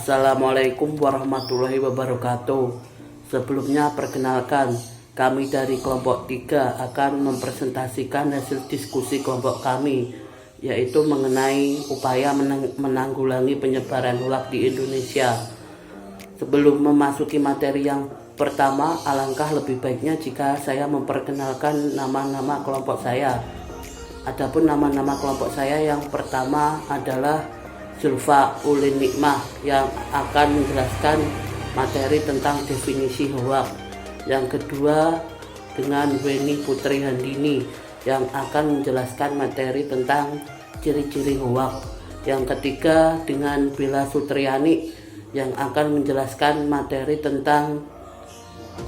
Assalamualaikum warahmatullahi wabarakatuh. Sebelumnya perkenalkan, kami dari kelompok 3 akan mempresentasikan hasil diskusi kelompok kami, yaitu mengenai upaya menanggulangi penyebaran hoaks di Indonesia. Sebelum memasuki materi yang pertama, alangkah lebih baiknya jika saya memperkenalkan nama-nama kelompok saya. Adapun nama-nama kelompok saya, yang pertama adalah Zulfa Ulin Nikmah yang akan menjelaskan materi tentang definisi hoaks. Yang kedua dengan Weni Putri Handini yang akan menjelaskan materi tentang ciri-ciri hoaks. Yang ketiga dengan Bella Sutriani yang akan menjelaskan materi tentang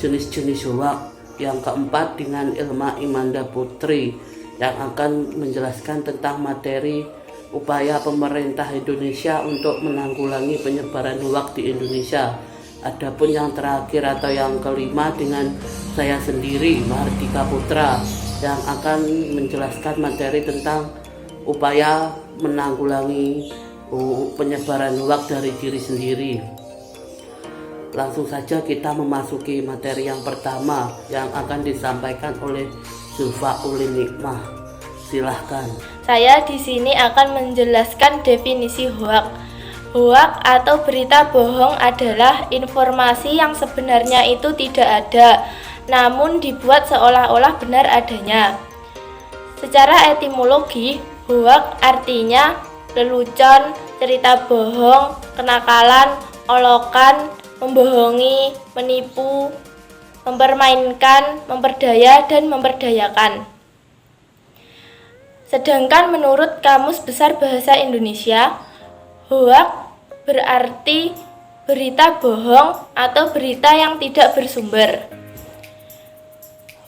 jenis-jenis hoaks. Yang keempat dengan Ilma Imanda Putri yang akan menjelaskan tentang materi upaya pemerintah Indonesia untuk menanggulangi penyebaran hoaks di Indonesia. Adapun yang terakhir atau yang kelima dengan saya sendiri, Mahardika Putra, yang akan menjelaskan materi tentang upaya menanggulangi penyebaran hoaks dari diri sendiri. Langsung saja kita memasuki materi yang pertama yang akan disampaikan oleh Zulfa Ulin Nikmah. Silahkan. Saya di sini akan menjelaskan definisi hoaks. Hoaks atau berita bohong adalah informasi yang sebenarnya itu tidak ada, namun dibuat seolah-olah benar adanya. Secara etimologi, hoaks artinya lelucon, cerita bohong, kenakalan, olokan, membohongi, menipu, mempermainkan, memperdaya, dan memperdayakan. Sedangkan menurut Kamus Besar Bahasa Indonesia, hoaks berarti berita bohong atau berita yang tidak bersumber.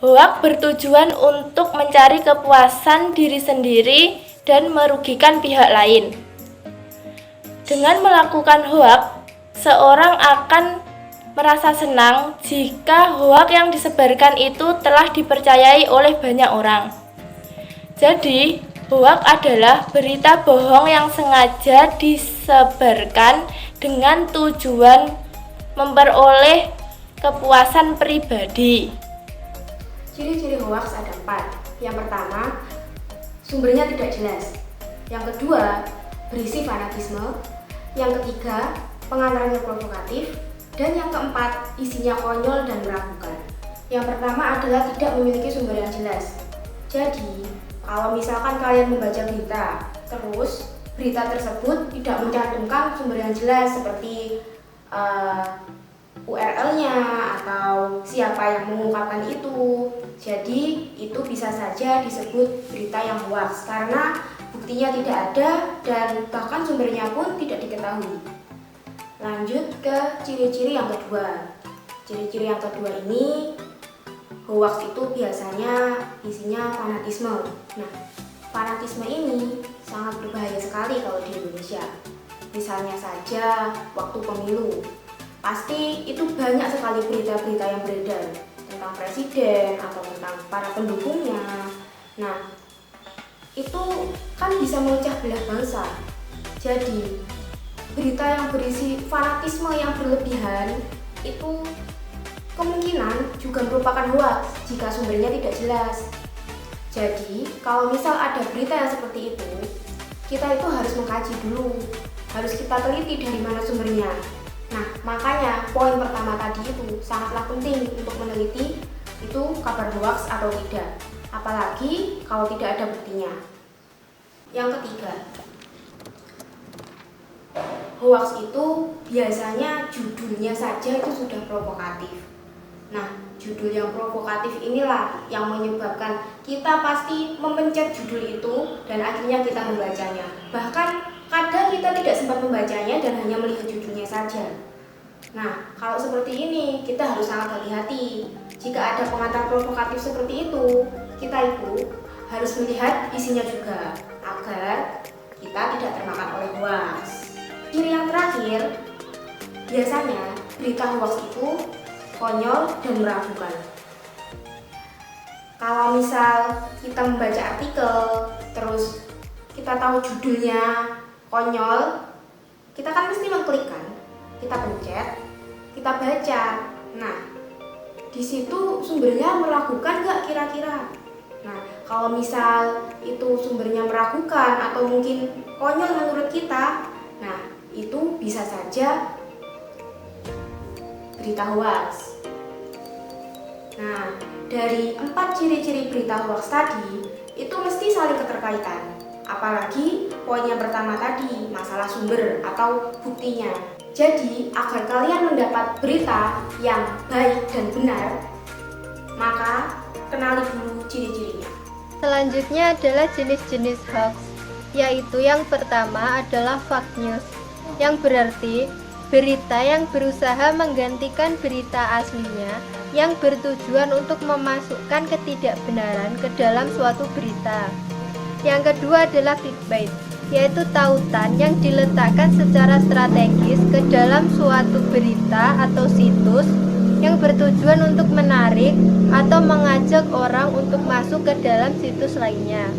Hoaks bertujuan untuk mencari kepuasan diri sendiri dan merugikan pihak lain. Dengan melakukan hoaks, seorang akan merasa senang jika hoaks yang disebarkan itu telah dipercayai oleh banyak orang. Jadi, hoaks adalah berita bohong yang sengaja disebarkan dengan tujuan memperoleh kepuasan pribadi. Ciri-ciri hoaks ada 4. Yang pertama, sumbernya tidak jelas. Yang kedua, berisi fanatisme. Yang ketiga, pengantarannya provokatif. Dan yang keempat, isinya konyol dan meragukan. Yang pertama adalah tidak memiliki sumber yang jelas. Jadi, kalau misalkan kalian membaca berita, terus berita tersebut tidak mencantumkan sumber yang jelas seperti URL-nya atau siapa yang mengungkapkan itu, jadi itu bisa saja disebut berita yang hoaks karena buktinya tidak ada dan bahkan sumbernya pun tidak diketahui. Lanjut ke ciri-ciri yang kedua. Ciri-ciri yang kedua ini, hoaks itu biasanya isinya fanatisme. Nah, fanatisme ini sangat berbahaya sekali kalau di Indonesia. Misalnya saja waktu pemilu, pasti itu banyak sekali berita-berita yang beredar tentang presiden atau tentang para pendukungnya. Nah, itu kan bisa memecah belah bangsa. Jadi, berita yang berisi fanatisme yang berlebihan itu kemungkinan juga merupakan hoaks jika sumbernya tidak jelas. Jadi, kalau misal ada berita yang seperti itu, kita itu harus mengkaji dulu, harus kita teliti dari mana sumbernya. Nah, makanya poin pertama tadi itu sangatlah penting untuk meneliti itu kabar hoaks atau tidak, apalagi kalau tidak ada buktinya. Yang ketiga, hoaks itu biasanya judulnya saja itu sudah provokatif. Nah, judul yang provokatif inilah yang menyebabkan kita pasti memencet judul itu dan akhirnya kita membacanya. Bahkan kadang kita tidak sempat membacanya dan hanya melihat judulnya saja. Nah, kalau seperti ini kita harus sangat hati-hati. Jika ada pengantar provokatif seperti itu, kita itu harus melihat isinya juga agar kita tidak termakan oleh hoaks. Ciri yang terakhir, biasanya berita hoaks itu konyol dan meragukan. Kalau misal kita membaca artikel, terus kita tahu judulnya konyol, kita kan mesti mengklik kan. kita pencet, kita baca. Nah, di situ sumbernya meragukan nggak kira-kira? Nah, kalau misal itu sumbernya meragukan atau mungkin konyol menurut kita, nah itu bisa saja berita hoax. Nah, dari 4 ciri-ciri berita hoax tadi, itu mesti saling keterkaitan. Apalagi poin yang pertama tadi, masalah sumber atau buktinya. Jadi, agar kalian mendapat berita yang baik dan benar, maka kenali dulu ciri-cirinya. Selanjutnya adalah jenis-jenis hoax, yaitu yang pertama adalah fake news, yang berarti berita yang berusaha menggantikan berita aslinya yang bertujuan untuk memasukkan ketidakbenaran ke dalam suatu berita. Yang kedua adalah clickbait, yaitu tautan yang diletakkan secara strategis ke dalam suatu berita atau situs yang bertujuan untuk menarik atau mengajak orang untuk masuk ke dalam situs lainnya.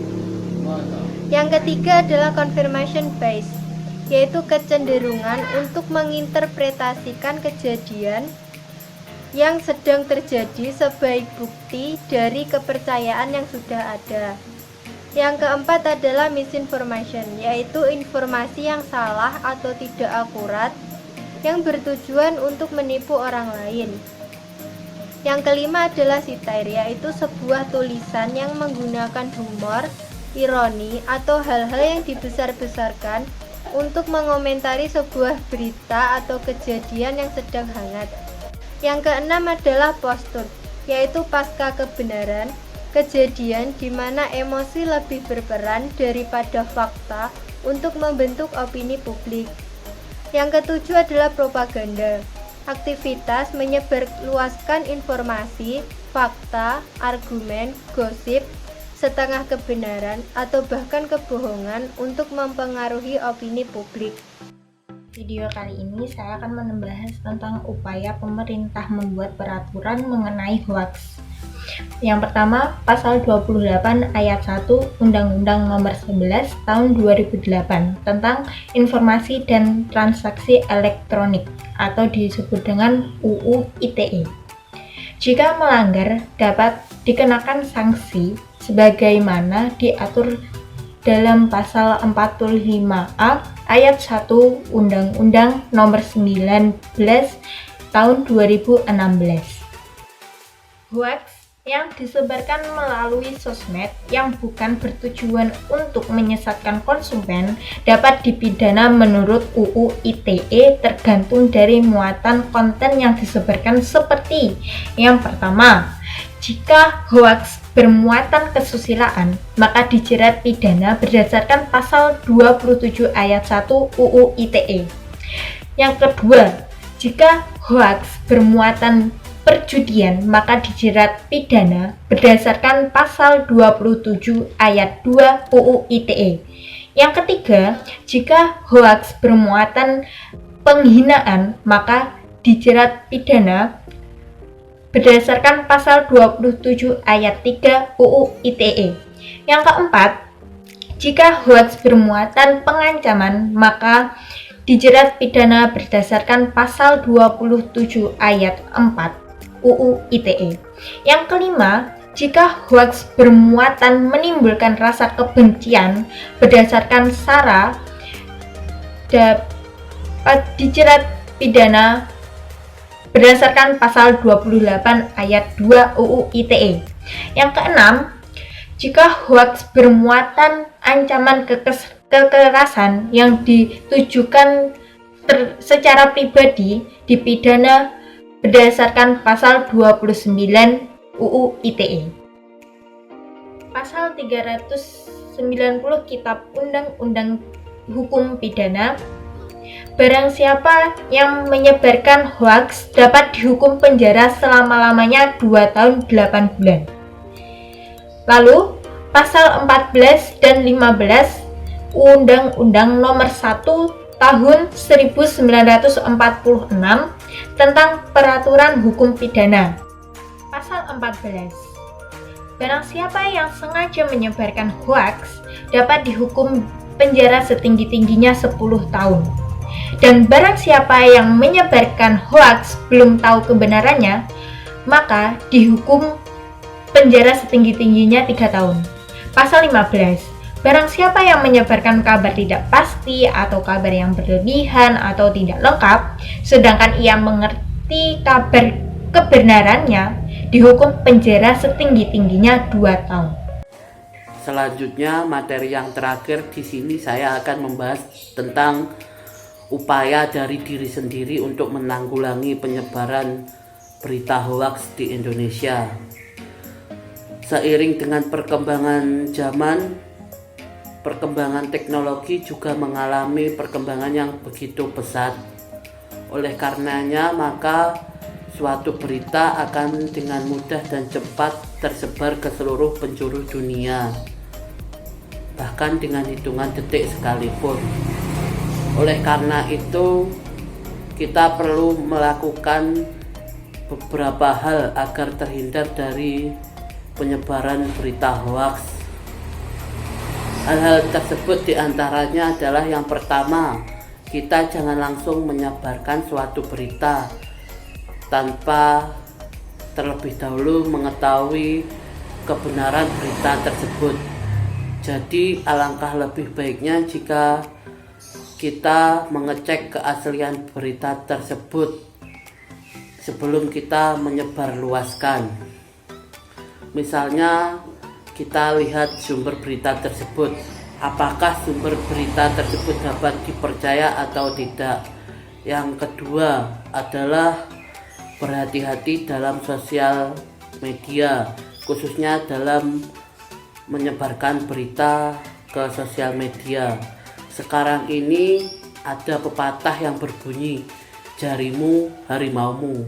Yang ketiga adalah confirmation bias, yaitu kecenderungan untuk menginterpretasikan kejadian yang sedang terjadi sebagai bukti dari kepercayaan yang sudah ada. Yang keempat adalah misinformation, yaitu informasi yang salah atau tidak akurat yang bertujuan untuk menipu orang lain. Yang kelima adalah satire, yaitu sebuah tulisan yang menggunakan humor, ironi, atau hal-hal yang dibesar-besarkan untuk mengomentari sebuah berita atau kejadian yang sedang hangat. Yang keenam adalah post-truth, yaitu pasca kebenaran, kejadian di mana emosi lebih berperan daripada fakta untuk membentuk opini publik. Yang ketujuh adalah propaganda, aktivitas menyebarluaskan informasi, fakta, argumen, gosip, setengah kebenaran, atau bahkan kebohongan untuk mempengaruhi opini publik. Video kali ini saya akan membahas tentang upaya pemerintah membuat peraturan mengenai hoax. Yang pertama, pasal 28 ayat 1 Undang-Undang Nomor 11 Tahun 2008 tentang Informasi dan Transaksi Elektronik atau disebut dengan UU ITE. Jika melanggar dapat dikenakan sanksi sebagaimana diatur dalam pasal 45A ayat 1 Undang-Undang Nomor 19 Tahun 2016. Hoax yang disebarkan melalui sosmed yang bukan bertujuan untuk menyesatkan konsumen dapat dipidana menurut UU ITE tergantung dari muatan konten yang disebarkan seperti yang pertama, jika hoax bermuatan kesusilaan, maka dijerat pidana berdasarkan pasal 27 ayat 1 UU ITE. Yang kedua, jika hoax bermuatan perjudian, maka dijerat pidana berdasarkan pasal 27 ayat 2 UU ITE. Yang ketiga, jika hoax bermuatan penghinaan, maka dijerat pidana berdasarkan pasal 27 ayat 3 UU ITE. Yang keempat, jika hoax bermuatan pengancaman, maka dijerat pidana berdasarkan pasal 27 ayat 4 UU ITE. Yang kelima, jika hoax bermuatan menimbulkan rasa kebencian berdasarkan SARA, dapat dijerat pidana berdasarkan pasal 28 ayat 2 UU ITE. Yang keenam, jika hoax bermuatan ancaman kekerasan yang ditujukan secara pribadi dipidana berdasarkan pasal 29 UU ITE. Pasal 390 Kitab Undang-Undang Hukum Pidana, barang siapa yang menyebarkan hoaks dapat dihukum penjara selama-lamanya 2 tahun 8 bulan. Lalu, pasal 14 dan 15 Undang-Undang Nomor 1 Tahun 1946 tentang Peraturan Hukum Pidana. Pasal 14. Barang siapa yang sengaja menyebarkan hoaks dapat dihukum penjara setinggi-tingginya 10 tahun. dan barang siapa yang menyebarkan hoaks belum tahu kebenarannya, maka dihukum penjara setinggi-tingginya 3 tahun. Pasal 15. Barang siapa yang menyebarkan kabar tidak pasti atau kabar yang berlebihan atau tidak lengkap, sedangkan ia mengerti kabar kebenarannya, dihukum penjara setinggi-tingginya 2 tahun. Selanjutnya, materi yang terakhir di sini saya akan membahas tentang upaya dari diri sendiri untuk menanggulangi penyebaran berita hoaks di Indonesia. Seiring dengan perkembangan zaman, perkembangan teknologi juga mengalami perkembangan yang begitu pesat. Oleh karenanya, maka suatu berita akan dengan mudah dan cepat tersebar ke seluruh penjuru dunia, bahkan dengan hitungan detik sekalipun. Oleh karena itu, kita perlu melakukan beberapa hal agar terhindar dari penyebaran berita hoaks. Hal-hal tersebut diantaranya adalah yang pertama, kita jangan langsung menyebarkan suatu berita tanpa terlebih dahulu mengetahui kebenaran berita tersebut. Jadi alangkah lebih baiknya jika kita mengecek keaslian berita tersebut sebelum kita menyebarluaskan. Misalnya kita lihat sumber berita tersebut, apakah sumber berita tersebut dapat dipercaya atau tidak. Yang kedua adalah berhati-hati dalam sosial media, khususnya dalam menyebarkan berita ke sosial media. Sekarang ini ada pepatah yang berbunyi, jarimu harimaumu.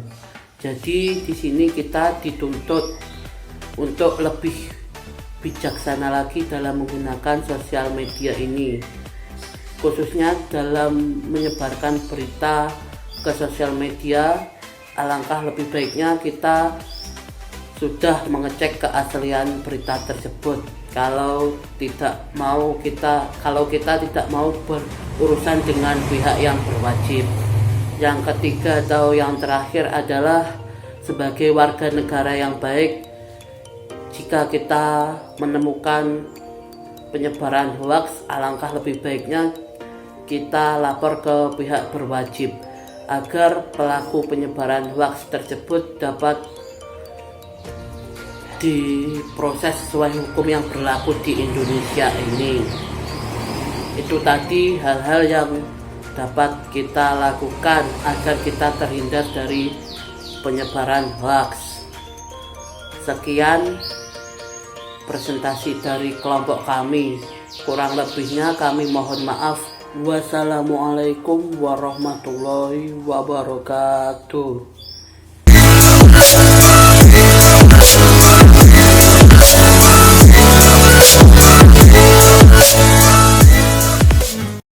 Jadi di sini kita dituntut untuk lebih bijaksana lagi dalam menggunakan sosial media ini, khususnya dalam menyebarkan berita ke sosial media. Alangkah lebih baiknya kita sudah mengecek keaslian berita tersebut. Kalau kita tidak mau berurusan dengan pihak yang berwajib. Yang ketiga atau yang terakhir adalah sebagai warga negara yang baik, jika kita menemukan penyebaran hoaks, alangkah lebih baiknya kita lapor ke pihak berwajib agar pelaku penyebaran hoaks tersebut dapat diproses sesuai hukum yang berlaku di Indonesia ini. Itu tadi hal-hal yang dapat kita lakukan agar kita terhindar dari penyebaran hoaks. Sekian presentasi dari kelompok kami. Kurang lebihnya kami mohon maaf. Wassalamualaikum warahmatullahi wabarakatuh.